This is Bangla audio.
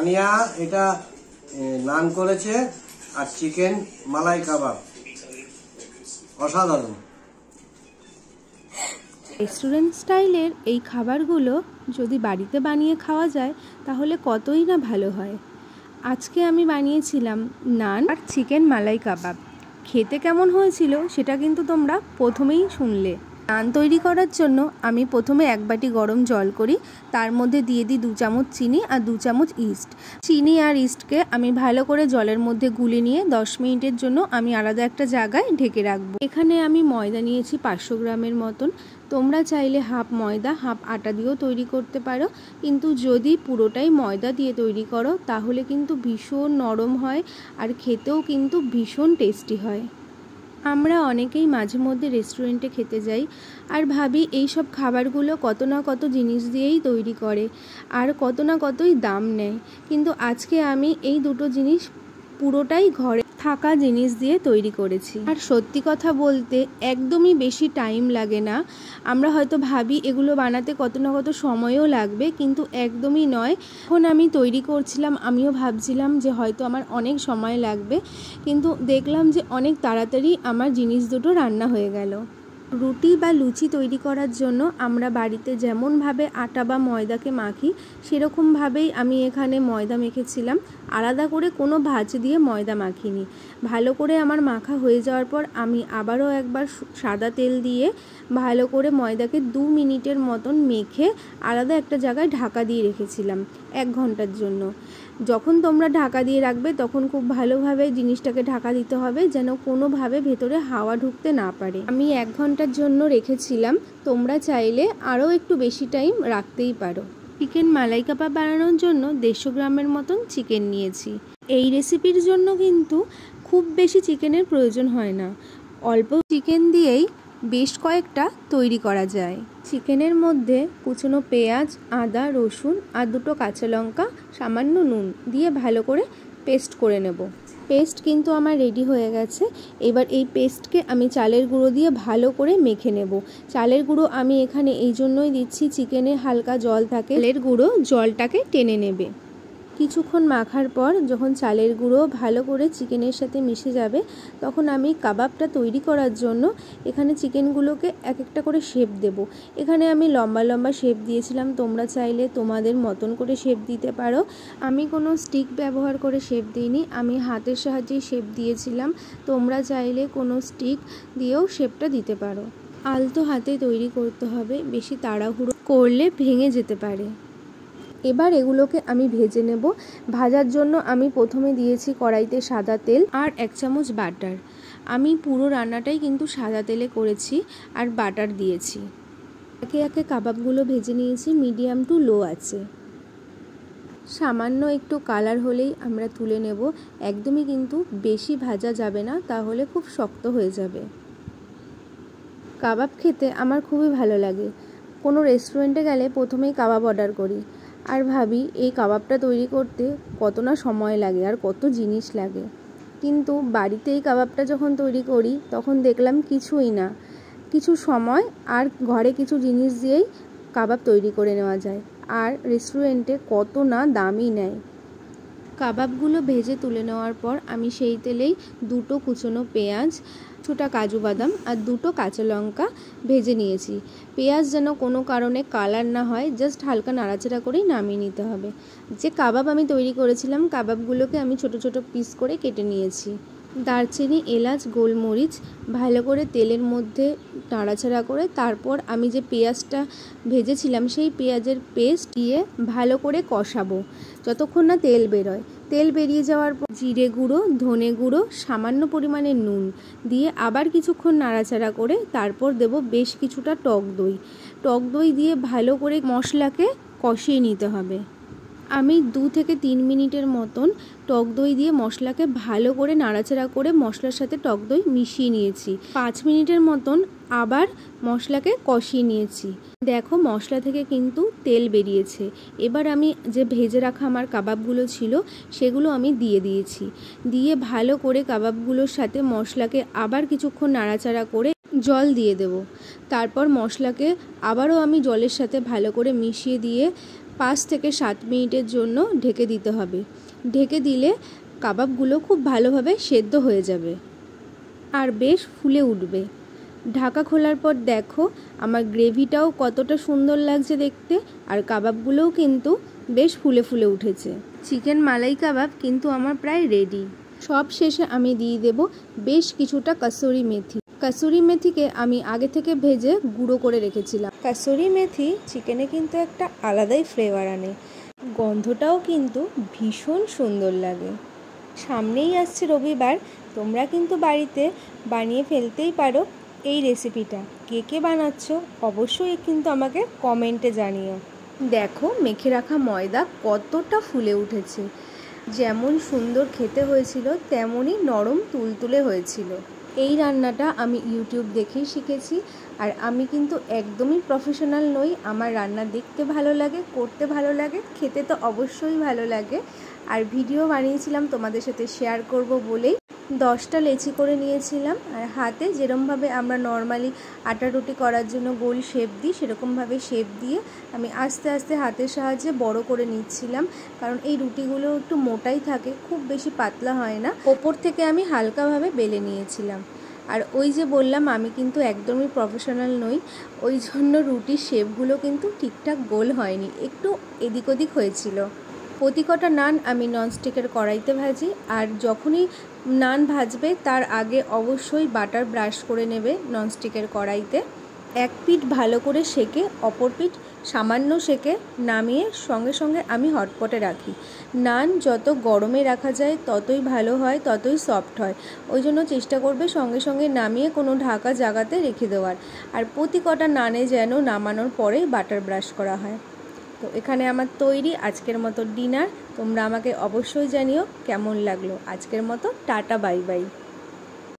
তানিয়া এটা নান করেছে আর চিকেন মালাই কাবাব, অসাধারণ। রেস্টুরেন্ট স্টাইলের এই খাবারগুলো যদি বাড়িতে বানিয়ে খাওয়া যায় তাহলে কতই না ভালো হয়। আজকে আমি বানিয়েছিলাম নান আর চিকেন মালাই কাবাব। খেতে কেমন হয়েছিল সেটা কিন্তু তোমরা প্রথমেই শুনলে। নান তৈরি করার জন্য আমি প্রথমে 1 বাটি গরম জল করি, তার মধ্যে দিয়ে দিই 2 চামচ চিনি আর 2 চামচ ইস্ট। চিনি আর ইস্টকে আমি ভালো করে জলের মধ্যে গুলে নিয়ে 10 মিনিটের জন্য আমি আলাদা একটা জায়গায় ঢেকে রাখবো। এখানে আমি ময়দা নিয়েছি 500 গ্রামের মতন। তোমরা চাইলে হাফ ময়দা হাফ আটা দিয়েও তৈরি করতে পারো, কিন্তু যদি পুরোটাই ময়দা দিয়ে তৈরি করো তাহলে কিন্তু ভীষণ নরম হয় আর খেতেও কিন্তু ভীষণ টেস্টি হয়। আমরা অনেকেই মাঝে মধ্যে রেস্টুরেন্টে খেতে যাই আর ভাবি এই সব খাবারগুলো কত না কত জিনিস দিয়েই তৈরি করে আর কত না কতই দাম নেয়, কিন্তু আজকে আমি এই দুটো জিনিস পুরোটাই ঘরে থাকা জিনিস দিয়ে তৈরি করেছি। আর সত্যি কথা বলতে একদমই বেশি টাইম লাগে না। আমরা হয়তো ভাবি এগুলো বানাতে কত না কত সময়ও লাগবে, কিন্তু একদমই নয়। এখন আমি তৈরি করছিলাম আমিও ভাবছিলাম যে হয়তো আমার অনেক সময় লাগবে, কিন্তু দেখলাম যে অনেক তাড়াতাড়ি আমার জিনিস দুটো রান্না হয়ে গেল। রুটি বা লুচি তৈরি করার জন্য আমরা বাড়িতে যেমনভাবে আটা বা ময়দাকে মাখি সেরকমভাবেই আমি এখানে ময়দা মেখেছিলাম। আলাদা করে কোনো ভাঁজ দিয়ে ময়দা মাখিনি। ভালো করে আমার মাখা হয়ে যাওয়ার পর আমি আবারও একবার সাদা তেল দিয়ে ভালো করে ময়দাকে 2 মিনিটের মতন মেখে আলাদা একটা জায়গায় ঢাকা দিয়ে রেখেছিলাম 1 ঘন্টার জন্য। যখন তোমরা ঢাকা দিয়ে রাখবে তখন খুব ভালোভাবে জিনিসটাকে ঢাকা দিতে হবে যেন কোনোভাবে ভেতরে হাওয়া ঢুকতে না পারে। আমি 1 ঘন্টার জন্য রেখেছিলাম, তোমরা চাইলে আরও একটু বেশি টাইম রাখতেই পারো। চিকেন মালাই কাবাব বানানোর জন্য 150 গ্রামের মতন চিকেন নিয়েছি। এই রেসিপির জন্য কিন্তু খুব বেশি চিকেনের প্রয়োজন হয় না, অল্প চিকেন দিয়েই বেশ কয়েকটা তৈরি করা যায়। চিকেনের মধ্যে কুচনো পেঁয়াজ, আদা, রসুন আর 2টো কাঁচা লঙ্কা, সামান্য নুন দিয়ে ভালো করে পেস্ট করে নেব। পেস্ট কিন্তু আমার রেডি হয়ে গেছে। এবার এই পেস্টকে আমি চালের গুঁড়ো দিয়ে ভালো করে মেখে নেব। চালের গুঁড়ো আমি এখানে এই জন্যই দিচ্ছি, চিকেনে হালকা জল থাকে, চালের গুঁড়ো জলটাকে টেনে নেবে। কিছুক্ষণ মাখার পর যখন চালের গুঁড়ো ভালো করে চিকেনের সাথে মিশে যাবে তখন আমি কাবাবটা তৈরি করার জন্য এখানে চিকেনগুলোকে এক একটা করে শেপ দেব। এখানে আমি লম্বা লম্বা শেপ দিয়েছিলাম, তোমরা চাইলে তোমাদের মতন করে শেপ দিতে পারো। আমি কোনো স্টিক ব্যবহার করে শেপ দিইনি, আমি হাতের সাহায্যেই শেপ দিয়েছিলাম। তোমরা চাইলে কোনো স্টিক দিয়েও শেপটা দিতে পারো। আলতো হাতে তৈরি করতে হবে, বেশি তাড়াহুড়ো করলে ভেঙে যেতে পারে। এবার এগুলোকে আমি ভেজে নেব। ভাজার জন্য আমি প্রথমে দিয়েছি কড়াইতে সাদা তেল আর 1 চামচ বাটার। আমি পুরো রান্নাটাই কিন্তু সাদা তেলে করেছি আর বাটার দিয়েছি। একে একে কাবাবগুলো ভেজে নিয়েছি মিডিয়াম টু লো আছে। সামান্য একটু কালার হলেই আমরা তুলে নেব, একদমই কিন্তু বেশি ভাজা যাবে না, তাহলে খুব শক্ত হয়ে যাবে। কাবাব খেতে আমার খুবই ভালো লাগে। কোনো রেস্টুরেন্টে গেলে প্রথমেই কাবাব অর্ডার করি আর ভাবি এই কাবাবটা তৈরি করতে কত না সময় লাগে আর কত জিনিস লাগে, কিন্তু বাড়িতে এই কাবাবটা যখন তৈরি করি তখন দেখলাম কিছুই না, কিছু সময় আর ঘরে কিছু জিনিস দিয়েই কাবাব তৈরি করে নেওয়া যায়। আর রেস্টুরেন্টে কত না দামই নেয়। কাবাবগুলো ভেজে তুলে নেওয়ার পর আমি সেই তেলেই 2টো কুচনো পেঁয়াজ, কিছুটা কাজু বাদাম আর 2টো কাঁচা লঙ্কা ভেজে নিয়েছি। পেঁয়াজ যেন কোনো কারণে কালার না হয়, জাস্ট হালকা নাড়াচাড়া করেই নামিয়ে নিতে হবে। যে কাবাব আমি তৈরি করেছিলাম কাবাবগুলোকে আমি ছোট ছোট পিস করে কেটে নিয়েছি। দারচিনি, এলাচ, গোলমরিচ ভালো করে তেলের মধ্যে নাড়াচাড়া করে তারপর আমি যে পেঁয়াজটা ভেজেছিলাম সেই পেঁয়াজের পেস্ট দিয়ে ভালো করে কষাবো যতক্ষণ না তেল বেরোয়। তেল বেরিয়ে যাওয়ার পর জিরে গুঁড়ো, ধনে গুঁড়ো, সামান্য পরিমাণে নুন দিয়ে আবার কিছুক্ষণ নাড়াচাড়া করে তারপর দেব বেশ কিছুটা টক দই। টক দই দিয়ে ভালো করে মশলাকে কষিয়ে নিতে হবে। আমি 2 থেকে 3 মিনিটের মতন টক দই দিয়ে মশলাকে ভালো করে নাড়াচাড়া করে মশলার সাথে টক দই মিশিয়ে নিয়েছি। 5 মিনিটের মতন আবার মশলাকে কষিয়ে নিয়েছি। দেখো মশলা থেকে কিন্তু তেল বেরিয়েছে। এবার আমি যে ভেজে রাখা আমার কাবাবগুলো ছিল সেগুলো আমি দিয়ে দিয়েছি। দিয়ে ভালো করে কাবাবগুলোর সাথে মশলাকে আবার কিছুক্ষণ নাড়াচাড়া করে জল দিয়ে দেব। তারপর মশলাকে আবারও আমি জলের সাথে ভালো করে মিশিয়ে দিয়ে 5 থেকে 7 মিনিটের জন্য ঢেকে দিতে হবে। ঢেকে দিলে কাবাবগুলো খুব ভালোভাবে সেদ্ধ হয়ে যাবে আর বেশ ফুলে উঠবে। ঢাকা খোলার পর দেখো আমার গ্রেভিটাও কতটা সুন্দর লাগছে দেখতে, আর কাবাবগুলোও কিন্তু বেশ ফুলে ফুলে উঠেছে। চিকেন মালাই কাবাব কিন্তু আমার প্রায় রেডি। সব শেষে আমি দিয়ে দেব বেশ কিছুটা কসুরি মেথি। কসুরি মেথিকে আমি আগে থেকে ভেজে গুঁড়ো করে রেখেছিলাম। কসুরি মেথি চিকেনে কিন্তু একটা আলাদাই ফ্লেভার আনে, গন্ধটাও কিন্তু ভীষণ সুন্দর লাগে। সামনেই আসছে রবিবার, তোমরা কিন্তু বাড়িতে বানিয়ে ফেলতেই পারো এই রেসিপিটা। কে কে বানাচ্ছ অবশ্যই কিন্তু আমাকে কমেন্টে জানিও। দেখো মেখে রাখা ময়দা কতটা ফুলে উঠেছে, যেমন সুন্দর খেতে হয়েছিল তেমনই নরম তুলতুলে হয়েছিল। এই রান্নাটা আমি ইউটিউব দেখেই শিখেছি, আর আমি কিন্তু একদমই প্রফেশনাল নই। আমার রান্না দেখতে ভালো লাগে, করতে ভালো লাগে, খেতে তো অবশ্যই ভালো লাগে। আর ভিডিও বানিয়েছিলাম তোমাদের সাথে শেয়ার করব বলেই 10টা লেচি করে নিয়েছিলাম, আর হাতে যেরকমভাবে আমরা নর্মালি আটা রুটি করার জন্য গোল শেপ দিই সেরকমভাবে শেপ দিয়ে আমি আস্তে আস্তে হাতের সাহায্যে বড় করে নিচ্ছিলাম, কারণ এই রুটিগুলো একটু মোটাই থাকে, খুব বেশি পাতলা হয় না। ওপর থেকে আমি হালকাভাবে বেলে নিয়েছিলাম। আর ওই যে বললাম আমি কিন্তু একদমই প্রফেশনাল নই, ওই জন্য রুটির শেপগুলো কিন্তু ঠিকঠাক গোল হয়নি, একটু এদিক ওদিক হয়েছিল। প্রতিকটা নান আমি ননস্টিকের কড়াইতে ভাজি, আর যখনই নান ভাজবে তার আগে অবশ্যই বাটার ব্রাশ করে নেবে ননস্টিকের কড়াইতে। এক পিঠ ভালো করে সেকে অপর পিঠ সামান্য সেকে নামিয়ে সঙ্গে সঙ্গে আমি হটপটে রাখি। নান যত গরমে রাখা যায় ততই ভালো হয়, ততই সফট হয়। ওই জন্য চেষ্টা করবে সঙ্গে সঙ্গে নামিয়ে কোনো ঢাকা জায়গাতে রেখে দেওয়ার। আর প্রতিকটা নানে যেন নামানোর পরেই বাটার ব্রাশ করা হয়। তো এখানে আমার তৈরি আজকের মতো ডিনার। তোমরা আমাকে অবশ্যই জানিও কেমন লাগলো। আজকের মতো টাটা, বাই বাই।